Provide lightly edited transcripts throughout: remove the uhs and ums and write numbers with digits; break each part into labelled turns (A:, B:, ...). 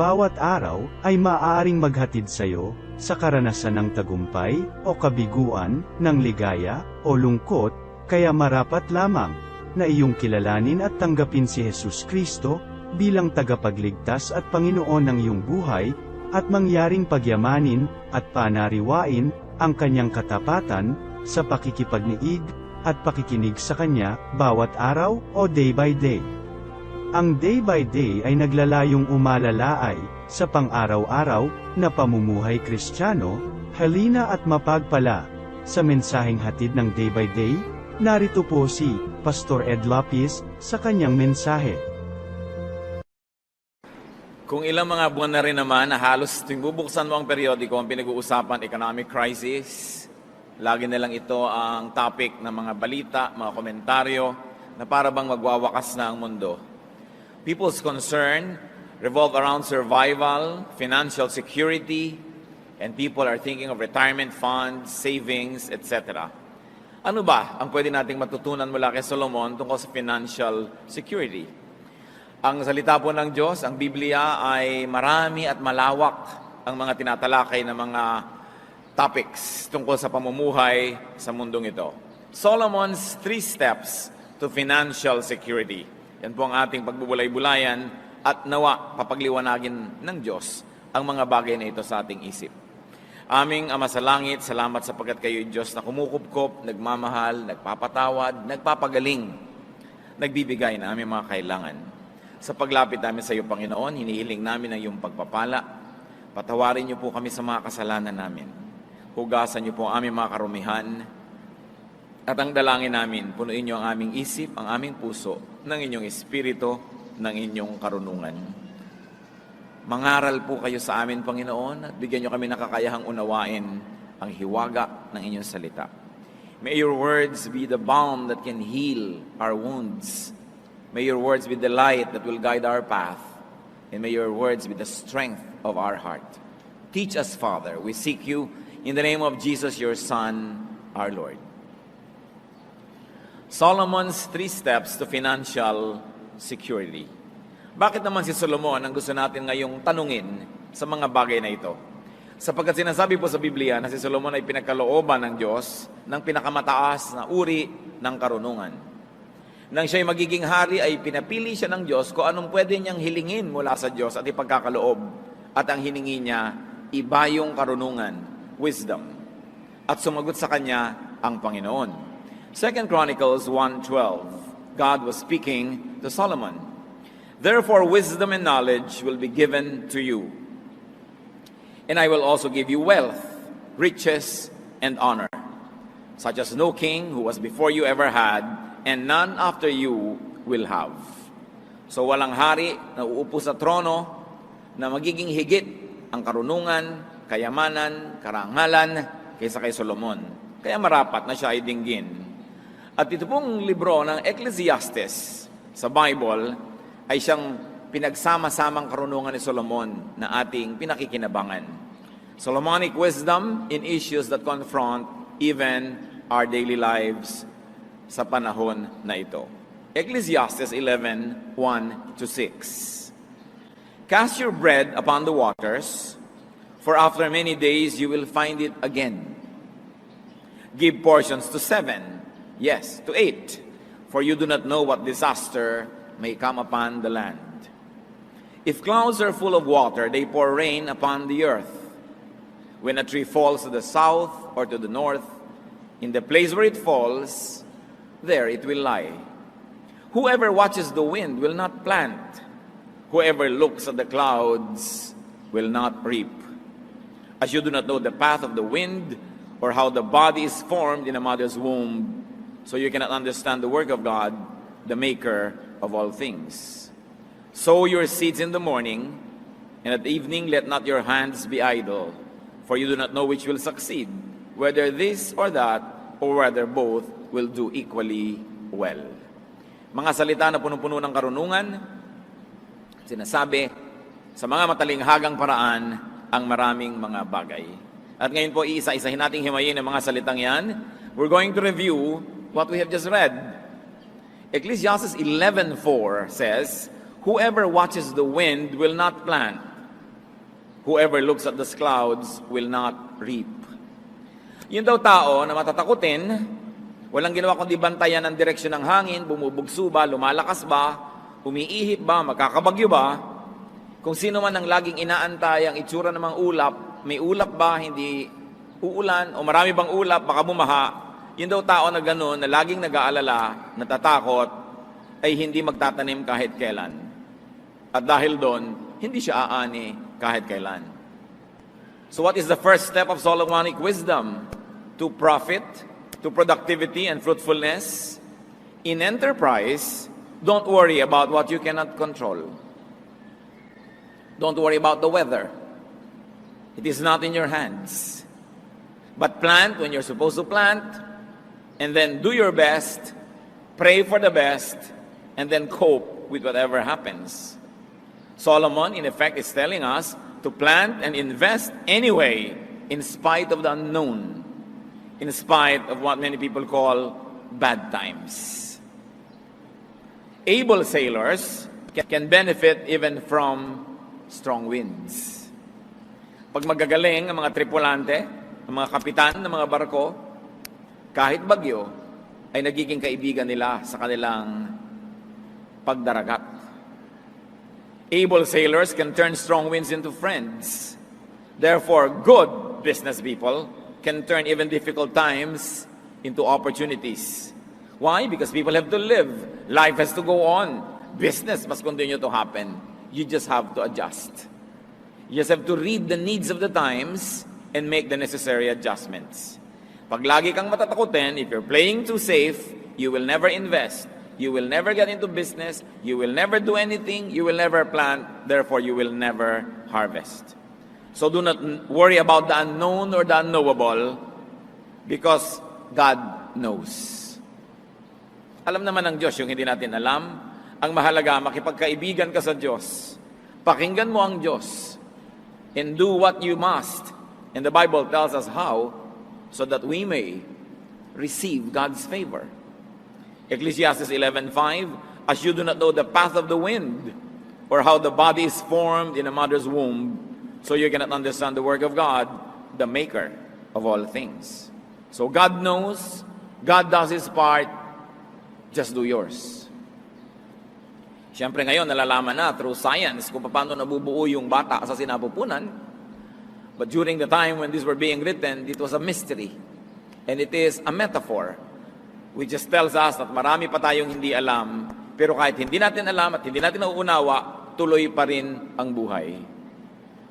A: bawat araw ay maaaring maghatid sa iyo sa karanasan ng tagumpay o kabiguan, ng ligaya o lungkot, kaya marapat lamang na iyong kilalanin at tanggapin si Jesus Kristo bilang tagapagligtas at Panginoon ng iyong buhay, at mangyaring pagyamanin at panariwain ang kanyang katapatan sa pakikipagniig at pakikinig sa kanya bawat araw o day by day. Ang day by day ay naglalayong umalalaay sa pang-araw-araw na pamumuhay Kristiyano. Halina at mapagpala sa mensaheng hatid ng day by day. Narito po si Pastor Ed Lapis sa kanyang mensahe.
B: Kung ilang mga buwan na rin naman na halos tuwing bubuksan mo ang periodiko ang pinag-uusapan economic crisis, lagi na lang ito ang topic ng mga balita, mga komentaryo na para bang magwawakas na ang mundo. People's concern revolve around survival, financial security, and people are thinking of retirement funds, savings, etc. Ano ba ang pwede nating matutunan mula kay Solomon tungkol sa financial security? Ang salita po ng Diyos, ang Biblia, ay marami at malawak ang mga tinatalakay na mga topics tungkol sa pamumuhay sa mundong ito. Solomon's 3 steps to financial security. Yan po ang ating pagbubulay-bulayan at nawa papagliwanagin ng Diyos ang mga bagay na ito sa ating isip. Aming Ama sa Langit, salamat sapagkat kayo'y Diyos na kumukupkop, nagmamahal, nagpapatawad, nagpapagaling, nagbibigay na aming mga kailangan. Sa paglapit namin sa iyo, Panginoon, hinihiling namin ang iyong pagpapala. Patawarin niyo po kami sa mga kasalanan namin. Hugasan niyo po ang aming mga karumihan. At ang dalangin namin, punuin niyo ang aming isip, ang aming puso, ng inyong espiritu, ng inyong karunungan. Mangaral po kayo sa amin, Panginoon, at bigyan niyo kami ng kakayahang unawain ang hiwaga ng inyong salita. May your words be the balm that can heal our wounds. May your words be the light that will guide our path. And may your words be the strength of our heart. Teach us, Father. We seek you in the name of Jesus, your Son, our Lord. Solomon's 3 steps to financial security. Bakit naman si Solomon ang gusto natin ngayong tanungin sa mga bagay na ito? Sapagkat sinasabi po sa Biblia na si Solomon ay pinagkalooban ng Diyos ng pinakamataas na uri ng karunungan. Nang siya'y magiging hari ay pinapili siya ng Diyos kung anong pwede niyang hilingin mula sa Diyos at ipagkakaloob. At ang hiningi niya, iba yung karunungan, wisdom. At sumagot sa kanya ang Panginoon. 2 Chronicles 1:12, God was speaking to Solomon. Therefore wisdom and knowledge will be given to you. And I will also give you wealth, riches, and honor, such as no king who was before you ever had, and none after you will have. So walang hari na uupo sa trono na magiging higit ang karunungan, kayamanan, karangalan kaysa kay Solomon. Kaya marapat na siya ay dinggin. At ito pong libro ng Ecclesiastes sa Bible ay siyang pinagsama-samang karunungan ni Solomon na ating pinakikinabangan. Solomonic wisdom in issues that confront even our daily lives sa panahon na ito. Ecclesiastes 11:1-6. Cast your bread upon the waters, for after many days you will find it again. Give portions to 7, yes, to 8, for you do not know what disaster may come upon the land. If clouds are full of water, they pour rain upon the earth. When a tree falls to the south or to the north, in the place where it falls, there it will lie. Whoever watches the wind will not plant. Whoever looks at the clouds will not reap. As you do not know the path of the wind, or how the body is formed in a mother's womb, so you cannot understand the work of God, the maker of all things. Sow your seeds in the morning, and at evening let not your hands be idle, for you do not know which will succeed, whether this or that, or whether both will do equally well. Mga salita na punong-puno ng karunungan, sinasabi sa mga matalinghagang paraan ang maraming mga bagay. At ngayon po, iisa-isahin nating himayin ang mga salitang yan. We're going to review what we have just read. Ecclesiastes 11:4 says, whoever watches the wind will not plant. Whoever looks at the clouds will not reap. Yun daw tao na matatakutin, walang ginawa kundi bantayan ang direksyon ng hangin, bumubugso ba, lumalakas ba, umiihip ba, magkakabagyo ba, kung sino man ang laging inaantay ang itsura ng mga ulap, may ulap ba, hindi uulan, o marami bang ulap, baka bumaha, yun daw tao na gano'n, na laging nag-aalala, natatakot, ay hindi magtatanim kahit kailan. At dahil doon, hindi siya aani kahit kailan. So what is the first step of Solomonic wisdom? To profit, to productivity and fruitfulness. In enterprise, don't worry about what you cannot control. Don't worry about the weather. It is not in your hands. But plant when you're supposed to plant, and then do your best, pray for the best, and then cope with whatever happens. Solomon, in effect, is telling us to plant and invest anyway, in spite of the unknown, in spite of what many people call bad times. Able sailors can benefit even from strong winds. Pag magagaling ang mga tripulante, ang mga kapitan ng mga barko, kahit bagyo, ay nagiging kaibigan nila sa kanilang pagdaragat. Able sailors can turn strong winds into friends. Therefore, good business people can turn even difficult times into opportunities. Why? Because people have to live. Life has to go on. Business must continue to happen. You just have to adjust. You just have to read the needs of the times and make the necessary adjustments. Pag lagi kang matatakutin, if you're playing too safe, you will never invest. You will never get into business. You will never do anything. You will never plant. Therefore, you will never harvest. So do not worry about the unknown or the unknowable because God knows. Alam naman ng Diyos yung hindi natin alam. Ang mahalaga, makipagkaibigan ka sa Diyos. Pakinggan mo ang Diyos and do what you must. And the Bible tells us how so that we may receive God's favor. Ecclesiastes 11:5, as you do not know the path of the wind, or how the body is formed in a mother's womb, so you cannot understand the work of God, the maker of all things. So God knows, God does His part, just do yours. Siyempre ngayon, nalalaman na through science kung paano nabubuo yung bata sa sinapupunan. But during the time when these were being written, it was a mystery. And it is a metaphor. Which just tells us that marami pa tayong hindi alam, pero kahit hindi natin alam at hindi natin nauunawa, tuloy pa rin ang buhay.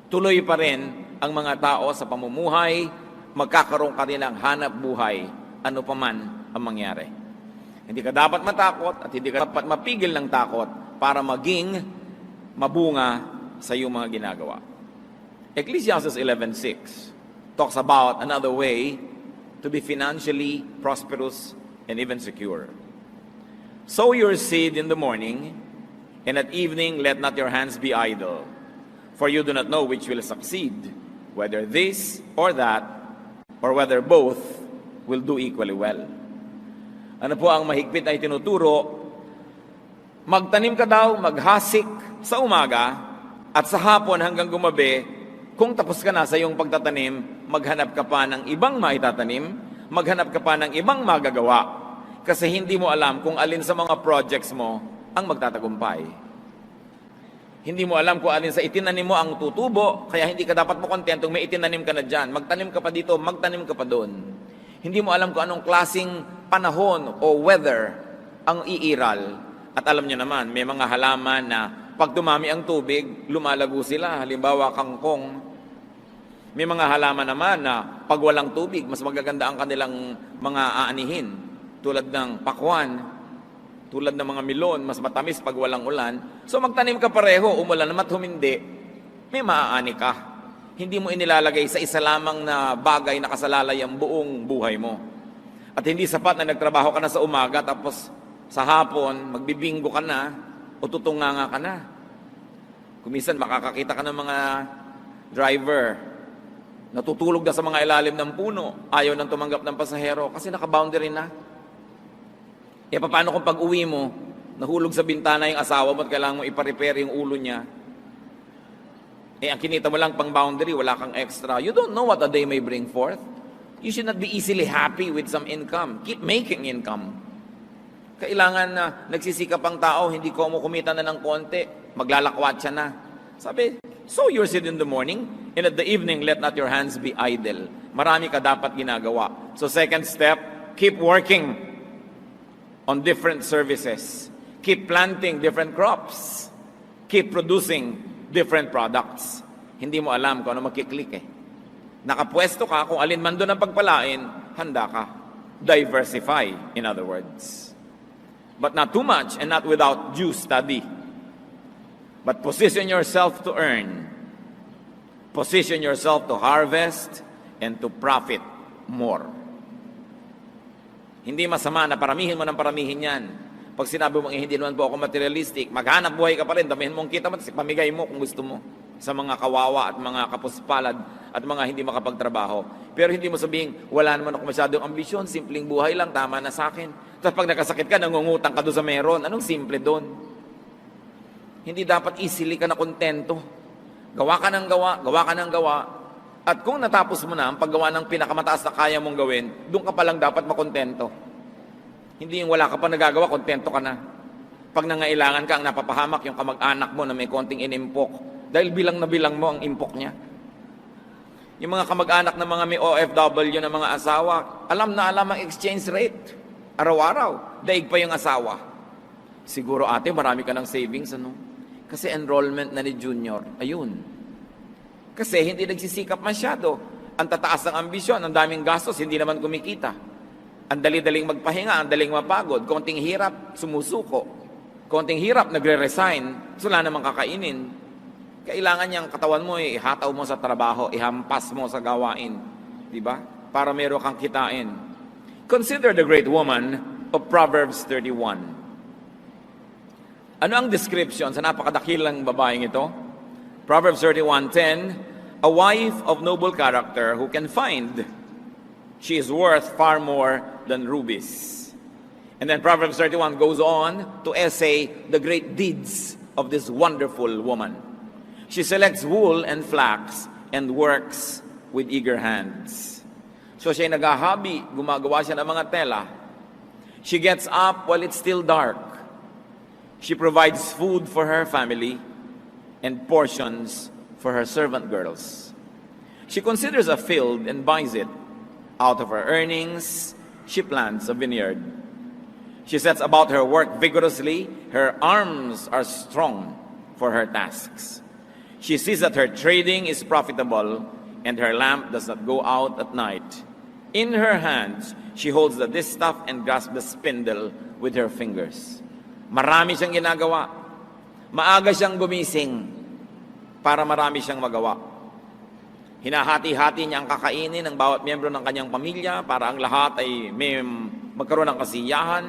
B: Tuloy pa rin ang mga tao sa pamumuhay, magkakaroon ka rin ng hanap buhay, ano pa man ang mangyari. Hindi ka dapat matakot at hindi ka dapat mapigil ng takot para maging mabunga sa iyong mga ginagawa. Ecclesiastes 11:6 talks about another way to be financially prosperous and even secure. Sow your seed in the morning, and at evening let not your hands be idle. For you do not know which will succeed, whether this or that, or whether both will do equally well. Ano po ang mahigpit ay tinuturo? Magtanim ka daw, maghasik sa umaga, at sa hapon hanggang gumabi, kung tapos ka na sa iyong pagtatanim, maghanap ka pa ng ibang maitatanim, maghanap ka pa ng ibang magagawa. Kasi hindi mo alam kung alin sa mga projects mo ang magtatagumpay. Hindi mo alam kung alin sa itinanim mo ang tutubo, kaya hindi ka dapat mo kontentong may itinanim ka na dyan. Magtanim ka pa dito, magtanim ka pa doon. Hindi mo alam kung anong klaseng panahon o weather ang iiral. At alam nyo naman, may mga halaman na pag dumami ang tubig, lumalago sila. Halimbawa, kangkong. May mga halaman naman na pag walang tubig, mas magaganda ang kanilang mga aanihin. Tulad ng pakwan, tulad ng mga milon, mas matamis pag walang ulan. So magtanim ka pareho, umulan naman at humindi, may maaani ka. Hindi mo inilalagay sa isa lamang na bagay na kasalalay ang buong buhay mo. At hindi sapat na nagtrabaho ka na sa umaga, tapos sa hapon, magbibingo ka na, o tutunganga ka na. Kuminsan makakakita ka ng mga driver, natutulog na sa mga ilalim ng puno, ayaw nang tumanggap ng pasahero kasi naka-boundary na. E paano kung pag-uwi mo, nahulog sa bintana yung asawa mo at kailangan mo ipa-repair yung ulo niya? Ang kinita mo lang pang boundary, wala kang extra. You don't know what a day may bring forth. You should not be easily happy with some income. Keep making income. Kailangan na nagsisikap ang tao, hindi ko mo kumita na ng konti, maglalakwat siya na. Sabi, sow your seed in the morning, and at the evening, let not your hands be idle. Marami ka dapat ginagawa. So second step, keep working on different services. Keep planting different crops. Keep producing different products. Hindi mo alam kung ano magkiklik eh. Nakapwesto ka, kung alin man doon ang pagpalain, handa ka. Diversify, in other words. But not too much and not without due study. But position yourself to earn. Position yourself to harvest and to profit more. Hindi masama na paramihin mo ng paramihin yan. Pag sinabi mong hindi naman po ako materialistic, maghanap buhay ka pa rin, damihin mong kita mo, pamigay mo kung gusto mo sa mga kawawa at mga kapuspalad at mga hindi makapagtrabaho. Pero hindi mo sabihin, wala naman ako masyadong ambisyon, simpleng buhay lang, tama na sa akin. Tapos pag nakasakit ka, nangungutang ka doon sa meron. Anong simple doon? Hindi dapat easily ka na kontento. Gawa ka ng gawa, gawa ka ng gawa. At kung natapos mo na ang paggawa ng pinakamataas na kaya mong gawin, doon ka pa lang dapat makontento. Hindi yung wala ka pa nagagawa, kontento ka na. Pag nangailangan ka, ang napapahamak yung kamag-anak mo na may konting inimpok. Dahil bilang na bilang mo ang impok niya. Yung mga kamag-anak ng mga may OFW na mga asawa, alam na alam ang exchange rate. Araw-araw, daig pa yung asawa. Siguro ate, marami ka ng savings, ano? Kasi enrollment na ni Junior, ayun. Kasi hindi nagsisikap masyado. Ang tataas ng ambisyon, ang daming gastos, hindi naman kumikita. Ang dali-daling magpahinga, ang daling mapagod. Konting hirap, sumusuko. Konting hirap, nagre-resign. So, wala namang kakainin. Kailangan niyang katawan mo, ihataw mo sa trabaho, ihampas mo sa gawain. Diba? Para meron kang kitain. Consider the great woman of Proverbs 31. Ano ang description sa napakadakilang babaeng ito? Proverbs 31:10, a wife of noble character who can find, she is worth far more than rubies. And then Proverbs 31 goes on to essay the great deeds of this wonderful woman. She selects wool and flax and works with eager hands. So siya ay naghahabi, gumagawa siya ng mga tela. She gets up while it's still dark. She provides food for her family and portions for her servant girls. She considers a field and buys it. Out of her earnings, she plants a vineyard. She sets about her work vigorously. Her arms are strong for her tasks. She sees that her trading is profitable and her lamp does not go out at night. In her hands, she holds the distaff and grasps the spindle with her fingers. Marami siyang ginagawa. Maaga siyang gumising para marami siyang magawa. Hinahati-hati niya ang kakainin ng bawat miyembro ng kanyang pamilya para ang lahat ay may magkaroon ng kasiyahan.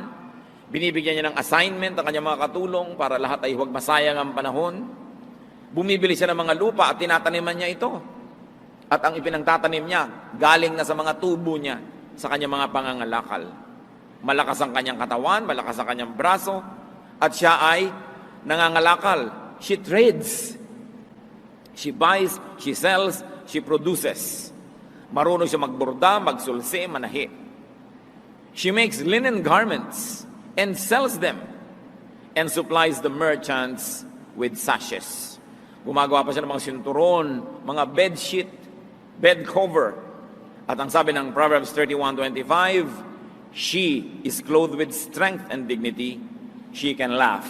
B: Binibigyan niya ng assignment ang kanyang mga katulong para lahat ay huwag masayang ang panahon. Bumibili siya ng mga lupa at tinataniman niya ito. At ang ipinangtatanim niya, galing na sa mga tubo niya, sa kanyang mga pangangalakal. Malakas ang kanyang katawan, malakas ang kanyang braso, at siya ay nangangalakal. She trades. She buys, she sells, she produces. Marunong siya magborda, magsulsi, manahi. She makes linen garments and sells them and supplies the merchants with sashes. Gumagawa pa siya ng mga sinturon, mga bedsheet, bed cover. At ang sabi ng Proverbs 31:25, she is clothed with strength and dignity. She can laugh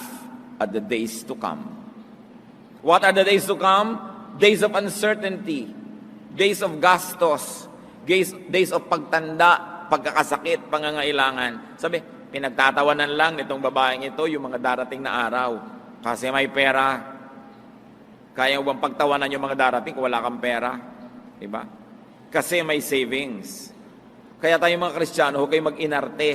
B: at the days to come. What are the days to come? Days of uncertainty, days of gastos, days of pagtanda, pagkakasakit, pangangailangan. Sabi, pinagtatawanan lang nitong babaeng ito yung mga darating na araw. Kasi may pera. Kaya mo bang pagtawanan yung mga darating kung wala kang pera? Diba? Kasi may savings. Kaya tayo mga Kristiyano, huwag kayo mag-inarte.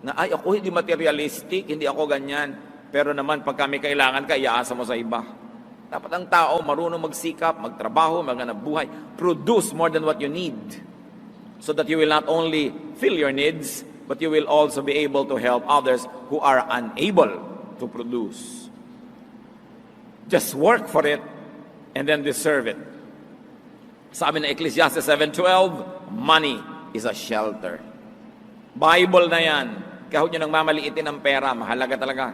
B: Na, ay, ako hindi materialistic, hindi ako ganyan. Pero naman, pag kami kailangan ka, iaasa mo sa iba. Dapat ang tao marunong magsikap, magtrabaho, maghanap buhay. Produce more than what you need. So that you will not only fill your needs, but you will also be able to help others who are unable to produce. Just work for it. and then deserve it. Sabi ng Ecclesiastes 7:12, money is a shelter. Bible na yan. Kaya huwag nyo nang mamaliitin ang pera. Mahalaga talaga.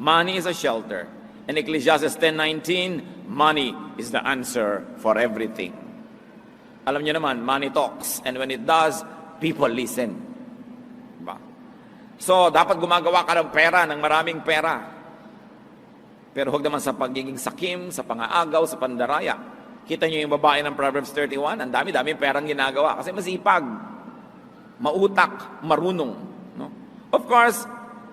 B: Money is a shelter. And Ecclesiastes 10:19, money is the answer for everything. Alam nyo naman, money talks. And when it does, people listen. Diba? So, dapat gumagawa ka ng pera, ng maraming pera. Pero huwag naman sa pagiging sakim, sa pangaagaw, sa pandaraya. Kita nyo yung babae ng Proverbs 31, ang dami-daming perang ginagawa kasi masipag, mautak, marunong. No? Of course,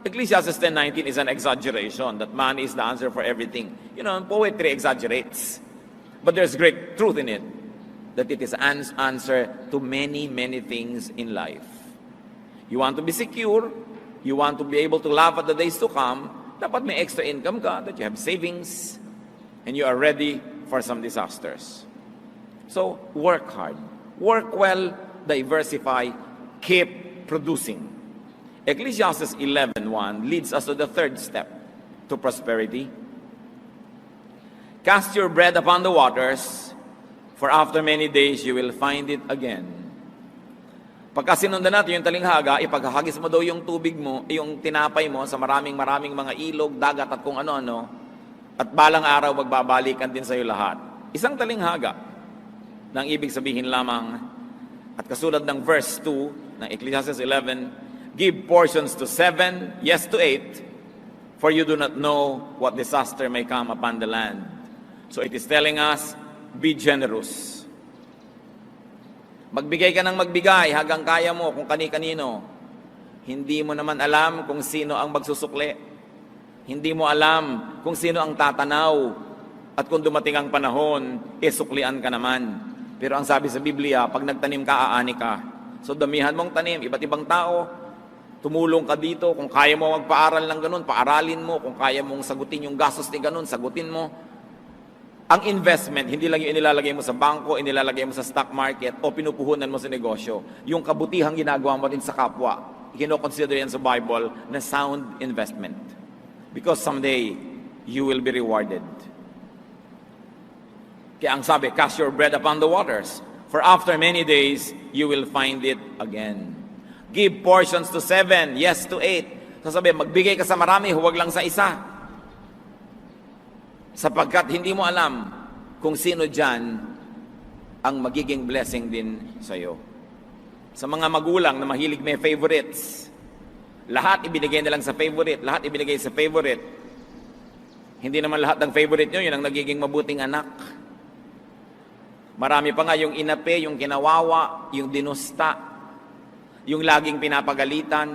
B: Ecclesiastes 10:19 is an exaggeration that money is the answer for everything. You know, poetry exaggerates. But there's great truth in it, that it is an answer to many, many things in life. You want to be secure, you want to be able to laugh at the days to come, dapat may extra income ka, that you have savings, and you are ready for some disasters. So, work hard. Work well, diversify, keep producing. Ecclesiastes 11:1 leads us to the third step to prosperity. Cast your bread upon the waters, for after many days you will find it again. Pagka sinundan natin yung talinghaga, ipaghahagis mo daw yung tubig mo, yung tinapay mo sa maraming mga ilog, dagat at kung ano-ano, at balang araw magbabalikan din sa iyo lahat. Isang talinghaga nang ibig sabihin lamang, at kasulad ng verse 2 ng Ecclesiastes 11, give portions to 7, yes to 8, for you do not know what disaster may come upon the land. So it is telling us, be generous. Magbigay ka ng magbigay hanggang kaya mo kung kani-kanino. Hindi mo naman alam kung sino ang magsusukli. Hindi mo alam kung sino ang tatanaw. At kung dumating ang panahon, suklian ka naman. Pero ang sabi sa Biblia, pag nagtanim ka, aani ka. So damihan mong tanim, iba't ibang tao, tumulong ka dito. Kung kaya mo magpaaral ng ganun, paaralin mo. Kung kaya mong sagutin yung gastos ni ganun, sagutin mo. Ang investment, hindi lang yung inilalagay mo sa bangko, inilalagay mo sa stock market, o pinupuhunan mo sa negosyo. Yung kabutihang ginagawa mo din sa kapwa, kino-consider yan sa Bible na sound investment. Because someday, you will be rewarded. Kaya ang sabi, cast your bread upon the waters, for after many days, you will find it again. Give portions to 7, yes to 8. Sasabi, magbigay ka sa marami, huwag lang sa isa. Sapagkat hindi mo alam kung sino dyan ang magiging blessing din sa iyo. Sa mga magulang na mahilig may favorites, lahat ibinigay na lang sa favorite, lahat ibinigay sa favorite. Hindi naman lahat ng favorite nyo, yun ang nagiging mabuting anak. Marami pa nga yung inape, yung kinawawa, yung dinusta, yung laging pinapagalitan,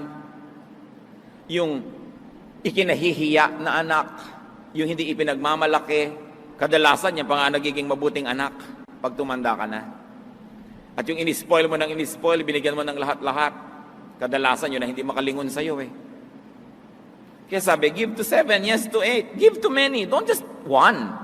B: yung ikinahihiya na anak, yung hindi ipinagmamalaki, kadalasan yan pa nga nagiging mabuting anak pag tumanda ka na. At yung inispoil mo ng inispoil, binigyan mo ng lahat-lahat, kadalasan yun na hindi makalingon sa'yo eh. Kaya sabi, give to 7, yes to 8. Give to many, don't just one.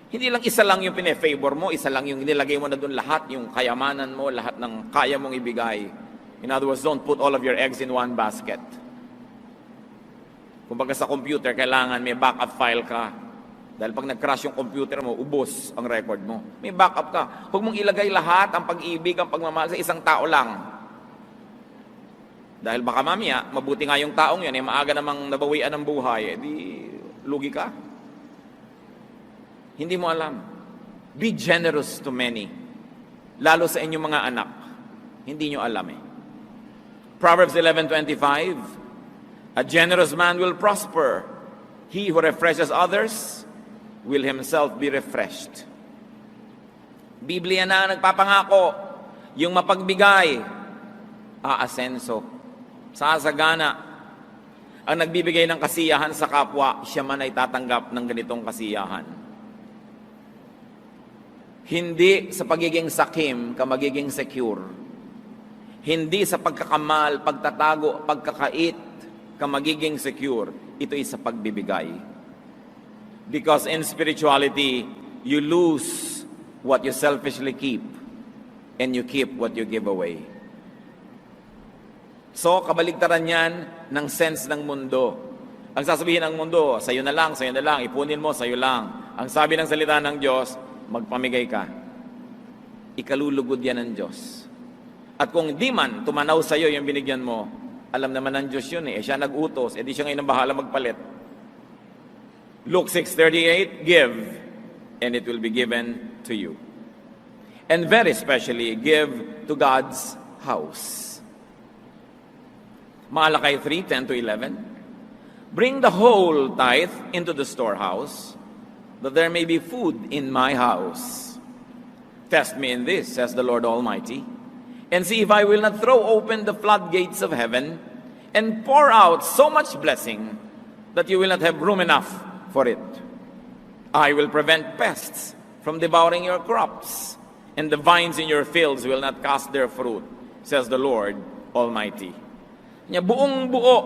B: Hindi lang isa lang yung pine-favor mo, isa lang yung nilagay mo na doon lahat, yung kayamanan mo, lahat ng kaya mong ibigay. In other words, don't put all of your eggs in one basket. Kumbaga sa computer, kailangan may backup file ka. Dahil pag nag-crash yung computer mo, ubos ang record mo. May backup ka. Huwag mong ilagay lahat, ang pag-ibig, ang pagmamahal sa isang tao lang. Dahil baka mamaya, mabuti nga yung taong yun, maaga namang nabawian ng buhay, di lugi ka. Hindi mo alam. Be generous to many. Lalo sa inyong mga anak. Hindi nyo alam eh. Proverbs 11:25, a generous man will prosper. He who refreshes others will himself be refreshed. Biblia na nagpapangako, yung mapagbigay, aasenso. Sasagana. Ang nagbibigay ng kasiyahan sa kapwa, siya man ay tatanggap ng ganitong kasiyahan. Hindi sa pagiging sakim ka magiging secure. Hindi sa pagkakamal, pagtatago, pagkakait ka magiging secure. Ito ay sa pagbibigay. Because in spirituality, you lose what you selfishly keep and you keep what you give away. So, kabaligtaran yan ng sense ng mundo. Ang sasabihin ng mundo, sa'yo na lang, ipunin mo, sa'yo lang. Ang sabi ng salita ng Diyos, magpamigay ka. Ikalulugod yan ng Diyos. At kung di man tumanaw sa iyo yung binigyan mo, alam naman ng Diyos yun eh. Siya nag-utos, edi siya ngayon ang bahala magpalit. Luke 6:38, give, and it will be given to you. And very especially, give to God's house. Malakay 3:10-11, bring the whole tithe into the storehouse, that there may be food in my house. Test me in this, says the Lord Almighty, and see if I will not throw open the floodgates of heaven and pour out so much blessing that you will not have room enough for it. I will prevent pests from devouring your crops, and the vines in your fields will not cast their fruit, says the Lord Almighty. Buong buo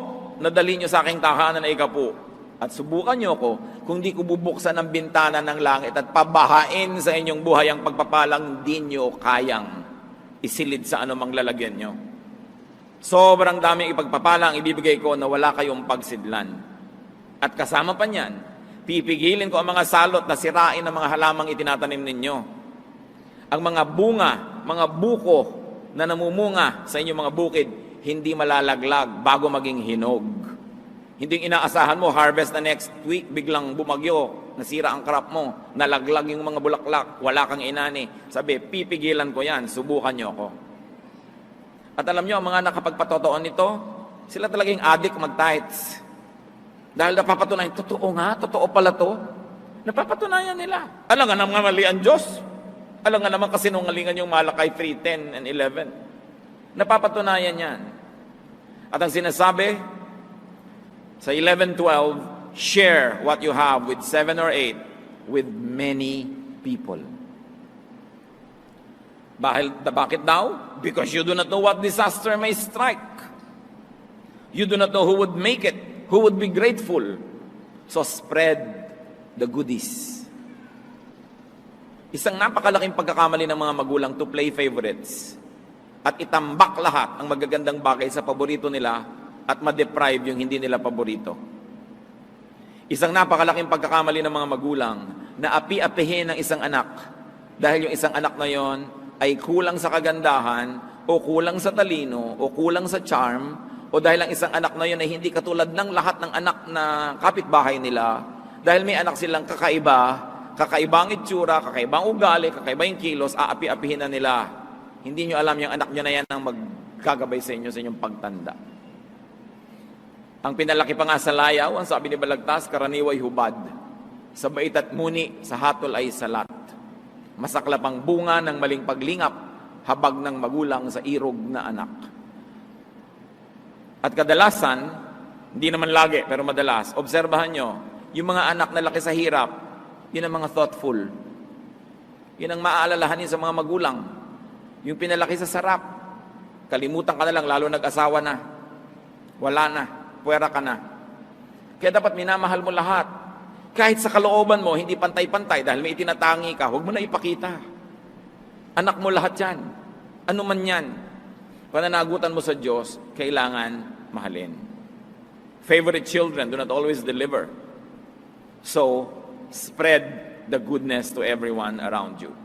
B: na dali nyo sa aking tahanan na ikapu, at subukan nyo ko kung di ko bubuksan ang bintana ng langit at pabahain sa inyong buhay ang pagpapalang di nyo kayang isilid sa anumang lalagyan nyo. Sobrang daming ipagpapalang ibibigay ko na wala kayong pagsidlan. At kasama pa niyan, pipigilin ko ang mga salot na sirain ng mga halamang itinatanim ninyo. Ang mga bunga, mga buko na namumunga sa inyong mga bukid, hindi malalaglag bago maging hinog. Hindi inaasahan mo, harvest na next week, biglang bumagyo, nasira ang crop mo, nalaglag yung mga bulaklak, wala kang inani. Sabi, pipigilan ko yan, subukan nyo ako. At alam nyo, ang mga nakapagpatotoo nito, sila talagang addict mag-tithes. Dahil napapatunayan, totoo nga, totoo pala to. Napapatunayan nila. Alam nga naman mali ang Diyos. Alam nga naman kasinungalingan yung Malakay 3:10 and 11. Napapatunayan yan. At ang sinasabi, sa 11:12, share what you have with 7 or 8 with many people. Bakit daw? Because you do not know what disaster may strike. You do not know who would make it, who would be grateful. So spread the goodies. Isang napakalaking pagkakamali ng mga magulang to play favorites at itambak lahat ang magagandang bagay sa paborito nila at ma-deprive yung hindi nila paborito. Isang napakalaking pagkakamali ng mga magulang na api-apihin ng isang anak dahil yung isang anak na yon ay kulang sa kagandahan o kulang sa talino o kulang sa charm o dahil ang isang anak na yon ay hindi katulad ng lahat ng anak na kapitbahay nila dahil may anak silang kakaibang itsura, kakaibang ugali, kakaibang kilos, aapi-apihin na nila. Hindi nyo alam yung anak nyo na yan ang magkagabay sa inyo sa inyong pagtanda. Ang pinalaki pa nga sa layaw, ang sabi ni Balagtas, karaniway hubad. Sa bait at muni, sa hatol ay salat. Masaklap ang bunga ng maling paglingap, habag ng magulang sa irog na anak. At kadalasan, hindi naman lagi, pero madalas, obserbahan nyo, yung mga anak na laki sa hirap, yun ang mga thoughtful. Yun ang maaalalahanin sa mga magulang. Yung pinalaki sa sarap, kalimutan ka na lang, lalo nag-asawa na. Wala na. Puwera ka na. Kaya dapat minamahal mo lahat. Kahit sa kalooban mo, hindi pantay-pantay dahil may itinatangi ka, huwag mo na ipakita. Anak mo lahat yan. Ano man yan. Pananagutan mo sa Diyos, kailangan mahalin. Favorite children do not always deliver. So, spread the goodness to everyone around you.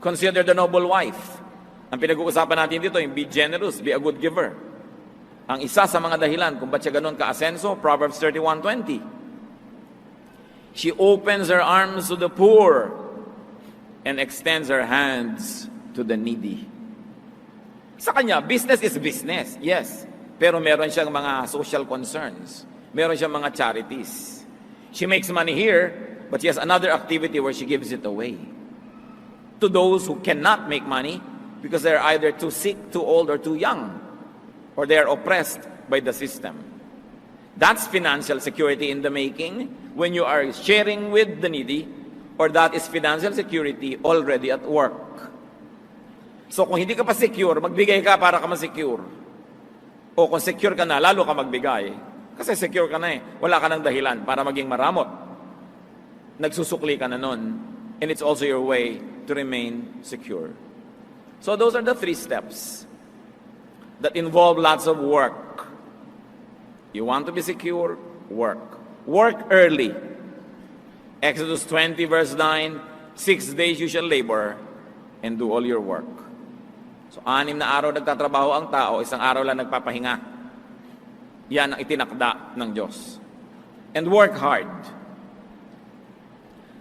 B: Consider the noble wife. Ang pinag-uusapan natin dito, yung be generous, be a good giver. Ang isa sa mga dahilan kung ba't siya ganun ka-asenso, Proverbs 31:20. She opens her arms to the poor and extends her hands to the needy. Sa kanya, business is business, yes. Pero meron siyang mga social concerns. Meron siyang mga charities. She makes money here, but she has another activity where she gives it away. To those who cannot make money because they're either too sick, too old, or too young. Or they are oppressed by the system. That's financial security in the making when you are sharing with the needy, or that is financial security already at work. So kung hindi ka pa secure, magbigay ka para ka ma-secure. O kung secure ka na, lalo ka magbigay. Kasi secure ka na eh. Wala ka ng dahilan para maging maramot. Nagsusukli ka na nun. And it's also your way to remain secure. So those are the 3 steps that involve lots of work. You want to be secure? Work. Work early. Exodus 20 verse 9, 6 days you shall labor and do all your work. So 6 na araw nagtatrabaho ang tao, 1 araw lang nagpapahinga. Yan ang itinakda ng Diyos. And work hard.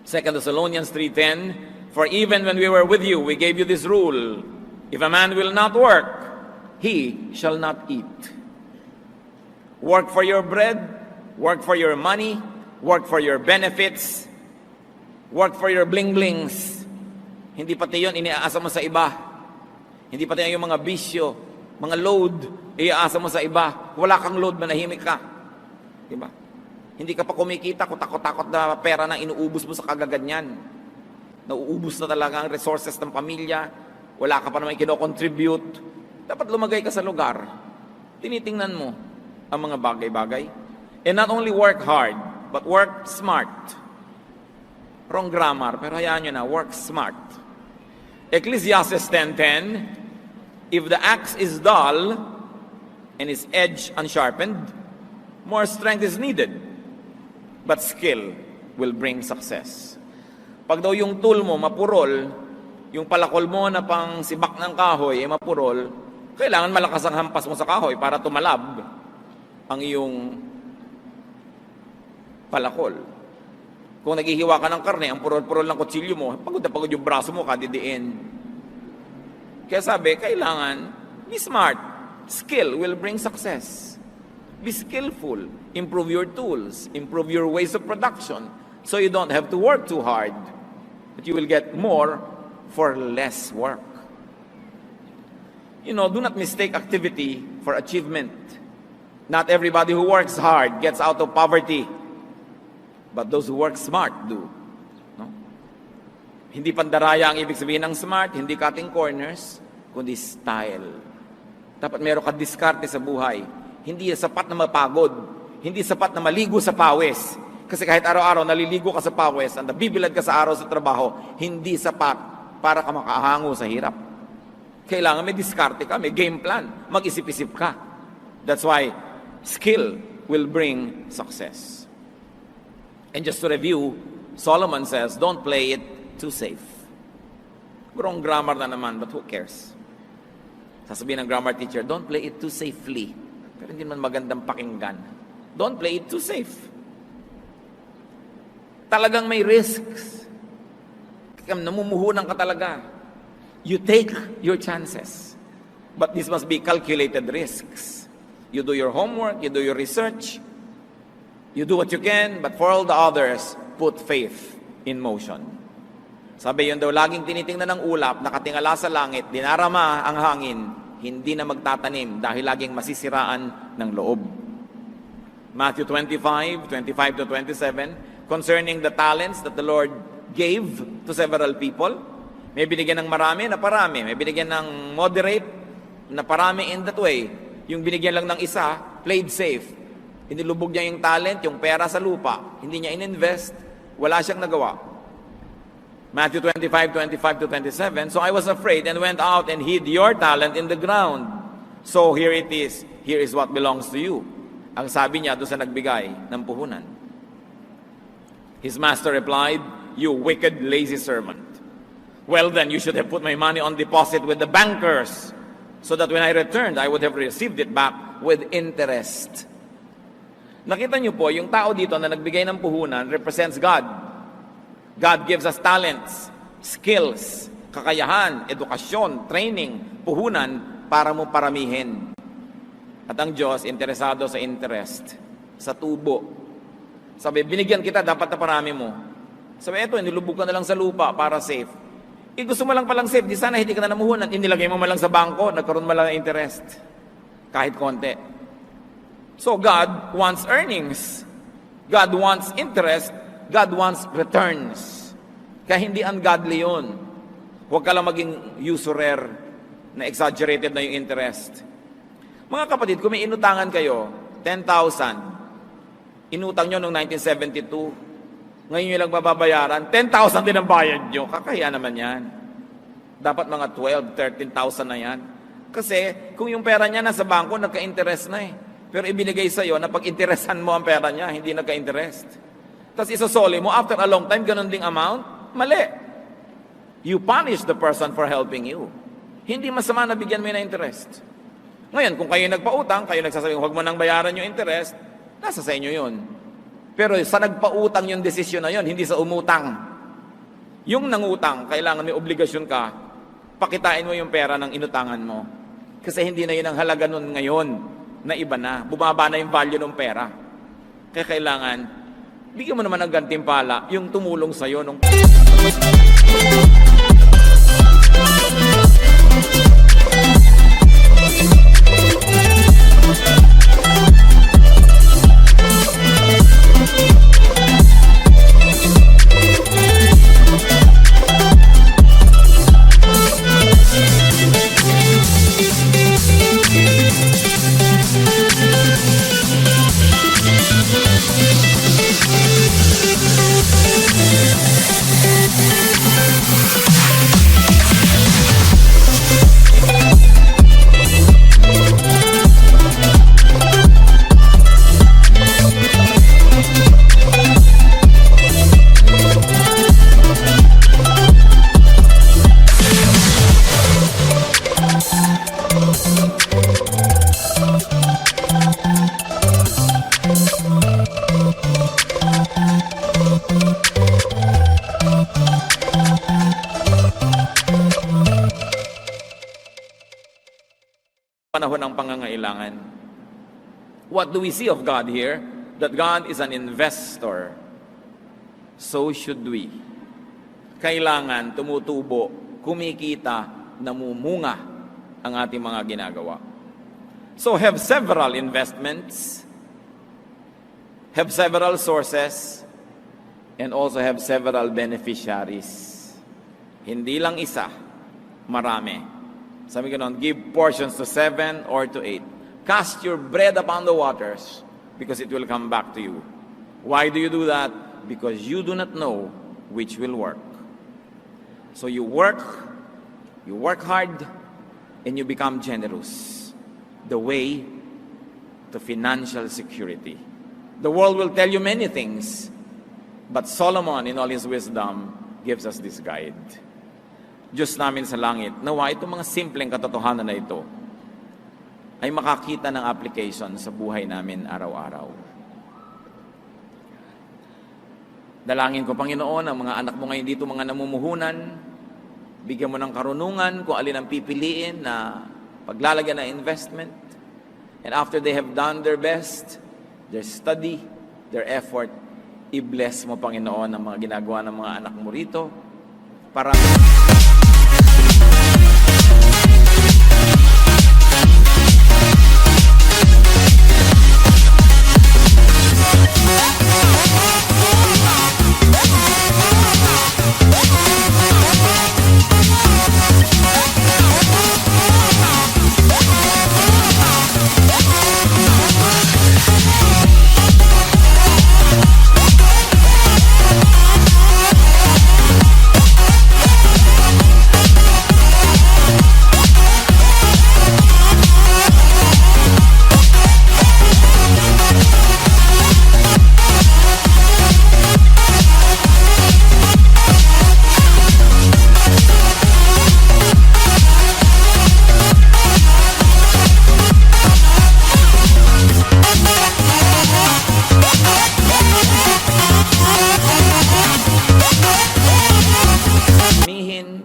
B: 2 Thessalonians 3:10, for even when we were with you, we gave you this rule, if a man will not work, he shall not eat. Work for your bread, work for your money, work for your benefits, work for your bling-blings. Hindi pati yun, iniaasa mo sa iba. Hindi pati yung mga bisyo, mga load, iaasa mo sa iba. Wala kang load, manahimik ka. Diba? Hindi ka pa kumikita, kutakot-takot na pera na inuubos mo sa kagaganyan. Nauubos na talaga ang resources ng pamilya. Wala ka pa naman kino-contribute. Dapat lumagay ka sa lugar. Tinitingnan mo ang mga bagay-bagay. And not only work hard, but work smart. Wrong grammar, pero hayaan nyo na, work smart. Ecclesiastes 10:10, if the axe is dull and its edge unsharpened, more strength is needed, but skill will bring success. Pag daw yung tool mo mapurol, yung palakol mo na pang sibak ng kahoy ay mapurol, kailangan malakas ang hampas mo sa kahoy para tumalab ang iyong palakol. Kung naghihiwa ka ng karne, ang purol-purol ng kutsilyo mo, pagod na pagod yung braso mo, kadidiin. Kaya sabi, kailangan, be smart. Skill will bring success. Be skillful. Improve your tools. Improve your ways of production. So you don't have to work too hard. But you will get more for less work. You know, do not mistake activity for achievement. Not everybody who works hard gets out of poverty. But those who work smart do. No? Hindi pandaraya ang ibig sabihin ng smart, hindi cutting corners, kundi style. Dapat meron ka diskarte sa buhay. Hindi sapat na mapagod. Hindi sapat na maligo sa pawis. Kasi kahit araw-araw naliligo ka sa pawis, ang nabibilad ka sa araw sa trabaho, hindi sapat para ka makahango sa hirap. Kailangan may diskarte ka, may game plan. Mag-isip-isip ka. That's why skill will bring success. And just to review, Solomon says, don't play it too safe. Wrong grammar na naman, but who cares? Sasabihin ng grammar teacher, don't play it too safely. Pero hindi man magandang pakinggan. Don't play it too safe. Talagang may risks. Namumuhunan ka talaga. You take your chances. But this must be calculated risks. You do your homework, you do your research, you do what you can, but for all the others, put faith in motion. Sabi yun daw, laging tinitingnan ng ulap, nakatingala sa langit, dinarama ang hangin, hindi na magtatanim dahil laging masisiraan ng loob. Matthew 25 to 27, concerning the talents that the Lord gave to several people. May binigyan ng marami na parami, may binigyan ng moderate na parami in that way. Yung binigyan lang ng isa, played safe. Inilubog niya yung talent, yung pera sa lupa. Hindi niya ininvest. Wala siyang nagawa. Matthew 25 to 27. So I was afraid and went out and hid your talent in the ground. So here it is. Here is what belongs to you. Ang sabi niya doon sa nagbigay ng puhunan. His master replied, you wicked, lazy servant. Well then, you should have put my money on deposit with the bankers, so that when I returned, I would have received it back with interest. Nakita niyo po, yung tao dito na nagbigay ng puhunan represents God. God gives us talents, skills, kakayahan, edukasyon, training, puhunan para mo paramihin. At ang Diyos, interesado sa interest, sa tubo. Sabi, binigyan kita, dapat na parami mo. Sabi, eto, nilubog ka na lang sa lupa para safe. Gusto mo lang palang safe, di sana hindi ka na namuhunan, inilagay mo malang sa bangko, nagkaroon malang ng interest. Kahit konti. So God wants earnings. God wants interest. God wants returns. Kaya hindi ungodly yun. Huwag ka lang maging usurer na exaggerated na yung interest. Mga kapatid, kung may inutangan kayo, 10,000, inutang nyo noong 1972, ngayon nyo lang mababayaran, 10,000 din ang bayad nyo, kakahiya naman yan. Dapat mga 12,000, 13,000 na yan. Kasi kung yung pera niya nasa bangko, nagka-interest na eh. Pero ibinigay sa'yo na pag-interesan mo ang pera niya, hindi nagka-interest. Tapos isosoli mo, after a long time, ganun ding amount? Mali. You punish the person for helping you. Hindi masama na bigyan mo yun ng interest. Ngayon, kung kayo nagpautang, kayo nagsasabi, huwag mo nang bayaran yung interest, nasa sa inyo yun. Pero sa nagpautang yung desisyon na yun, hindi sa umutang. Yung nangutang, kailangan may obligasyon ka, pakitain mo yung pera ng inutangan mo. Kasi hindi na yun ang halaga nun ngayon, na iba na. Bumaba na yung value ng pera. Kaya kailangan, bigyan mo naman ng gantimpala yung tumulong sa'yo nung... panahon ng pangangailangan. What do we see of God here? That God is an investor. So should we. Kailangan tumutubo, kumikita, namumunga ang ating mga ginagawa. So have several investments, have several sources, and also have several beneficiaries. Hindi lang isa, marami. Sabi ko noon, give portions to 7 or to 8. Cast your bread upon the waters because it will come back to you. Why do you do that? Because you do not know which will work. So you work hard, and you become generous. The way to financial security. The world will tell you many things, but Solomon, in all his wisdom, gives us this guide. Diyos namin sa langit, nawa itong mga simpleng katotohanan na ito ay makakita ng application sa buhay namin araw-araw. Dalangin ko, Panginoon, ang mga anak mo ngayon dito, mga namumuhunan, bigyan mo ng karunungan kung alin ang pipiliin na paglalagyan ng investment. And after they have done their best, their study, their effort, i-bless mo, Panginoon, ang mga ginagawa ng mga anak mo rito para...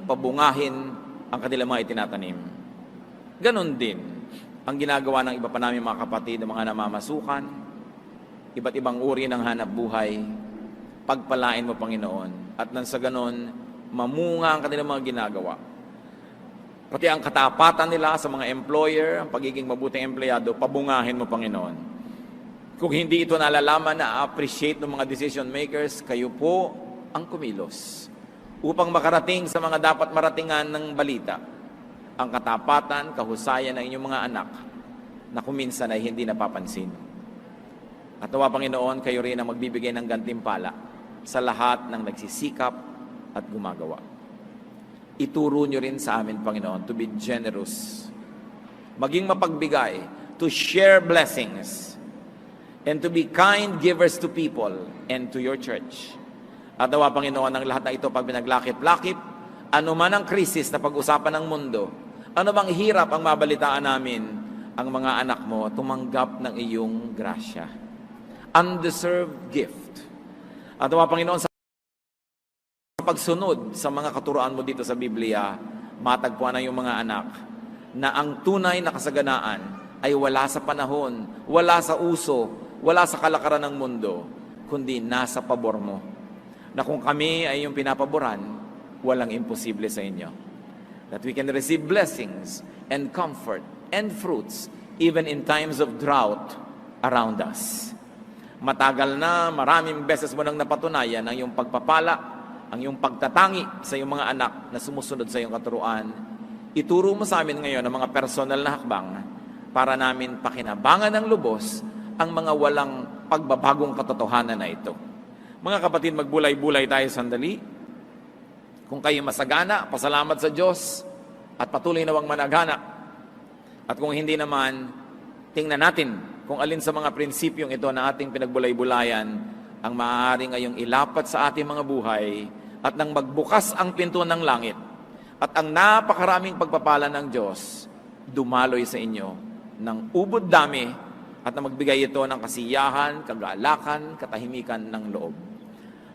B: pabungahin ang kanilang mga itinatanim. Ganon din ang ginagawa ng iba pa namin mga kapatid, ng mga namamasukan, iba't ibang uri ng hanap buhay. Pagpalain mo, Panginoon, at nang sa ganon, mamunga ang kanilang mga ginagawa. Pati ang katapatan nila sa mga employer, ang pagiging mabuting empleyado, pabungahin mo, Panginoon. Kung hindi ito nalalaman na appreciate ng mga decision makers, kayo po ang kumilos upang makarating sa mga dapat maratingan ng balita, ang katapatan, kahusayan ng inyong mga anak na kuminsan ay hindi napapansin. At nawa, Panginoon, kayo rin ang magbibigay ng gantimpala sa lahat ng nagsisikap at gumagawa. Ituro nyo rin sa amin, Panginoon, to be generous, maging mapagbigay, to share blessings. and to be kind givers to people and to your church. At nawa, Panginoon, ang lahat na ito pag pinaglakip-lakip, ano man ang krisis na pag-usapan ng mundo, ano bang hirap ang mabalitaan namin, ang mga anak mo tumanggap ng iyong grasya. Undeserved gift. At nawa, Panginoon, sa pagsunod sa mga katuruan mo dito sa Biblia, matagpuan na yung mga anak na ang tunay na kasaganaan ay wala sa panahon, wala sa uso, wala sa kalakaran ng mundo, kundi nasa pabor mo. Na kung kami ay yung pinapaboran, walang imposible sa inyo. That we can receive blessings and comfort and fruits even in times of drought around us. Matagal na, maraming beses mo nang napatunayan ang iyong pagpapala, ang iyong pagtatangi sa iyong mga anak na sumusunod sa iyong katuruan. Ituro mo sa amin ngayon ang mga personal na hakbang para namin pakinabangan ng lubos ang mga walang pagbabagong katotohanan na ito. Mga kapatid, magbulay-bulay tayo sandali. Kung kayo masagana, pasalamat sa Diyos at patuloy nawang managana. At kung hindi naman, tingnan natin kung alin sa mga prinsipyong ito na ating pinagbulay-bulayan ang maaari ngayong ilapat sa ating mga buhay at nang magbukas ang pinto ng langit at ang napakaraming pagpapala ng Diyos dumaloy sa inyo ng ubod dami at na magbigay ito ng kasiyahan, kagalakan, katahimikan ng loob.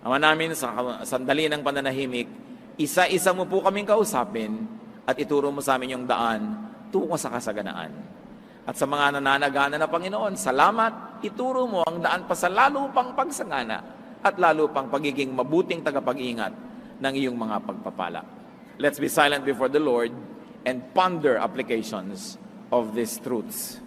B: Ama namin, sa sandali ng pananahimik, isa-isa mo po kaming kausapin at ituro mo sa amin yung daan tungo sa kasaganaan. At sa mga nananagana na Panginoon, salamat, ituro mo ang daan pa sa lalo pang pagsangana at lalo pang pagiging mabuting tagapag-ingat ng iyong mga pagpapala. Let's be silent before the Lord and ponder applications of these truths.